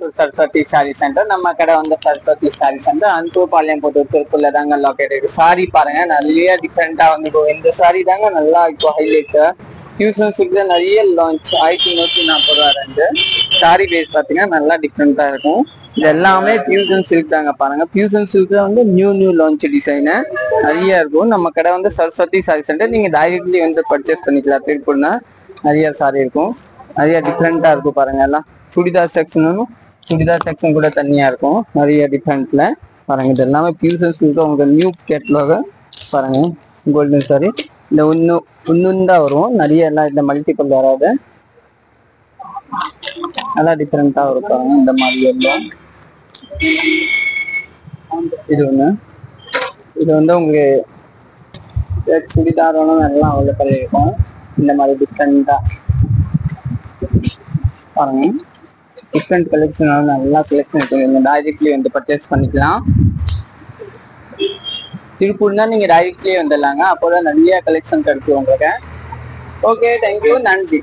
Saraswati sorry centre. நம்ம கடை வந்து சரஸ்வதி சாரி சென்டர் அன்புபாளையம் போட்டு திருப்பூர்ல தாங்க லொக்கேட் இருக்கு. சாரி பாருங்க, நிறைய டிஃப்ரெண்டா வந்து இந்த சாரி தாங்க நல்லா இப்போ ஹைலைட். டியூஷன் சில்க்ல நிறைய லான்ச் 1140 ரெண்டு சாரி பேஸ் பார்த்தீங்கன்னா நல்லா டிஃப்ரெண்டா இருக்கும். இது எல்லாமே பியூசன் சில்க் தாங்க. பாருங்க, பியூசன் சில்க்ல வந்து நியூ லான்ச் டிசைனு நிறைய இருக்கும். நம்ம கடை வந்து சரஸ்வதி சாரி சென்டர். நீங்க டைரக்ட்லி வந்து பர்ச்சேஸ் பண்ணிக்கலாம். திருப்பூர்னா நிறைய சாரி இருக்கும், நிறைய டிஃப்ரெண்டா இருக்கும். பாருங்க, எல்லாம் சுடிதார் செக்ஷன் கூட தனியா இருக்கும், நிறைய டிஃப்ரெண்ட்ல. பாருங்க, இது எல்லாமே பியூசன் சில்க். உங்களுக்கு நியூ கேட்லாக பாருங்க. கோல்டன் சாரி இந்த ஒன்னு தான் வரும், நிறைய எல்லாம் இந்த மல்டிபிள் வராது. நல்லா டிஃப்ரெண்டா வரும் பாருங்க. இந்த மாதிரி எல்லாம் இது ஒண்ணு. இது வந்து உங்களுக்கு சுடிதார் எல்லாம் அவைலபிள் இருக்கும். இந்த மாதிரி டிஃப்ரெண்டா பாருங்க, டிஃப்ரெண்ட் கலெக்ஷன் நல்லா கலெக்ஷன் இருக்கு. நீங்க டைரக்ட்லி வந்து பர்ச்சேஸ் பண்ணிக்கலாம். திருப்பூர்னா நீங்க டைரக்ட்லி வந்துடலாங்க, அப்போதான் நிறைய கலெக்ஷன் கிடைக்கும் உங்களுக்கு. ஓகே, தேங்க்யூ, நன்றி.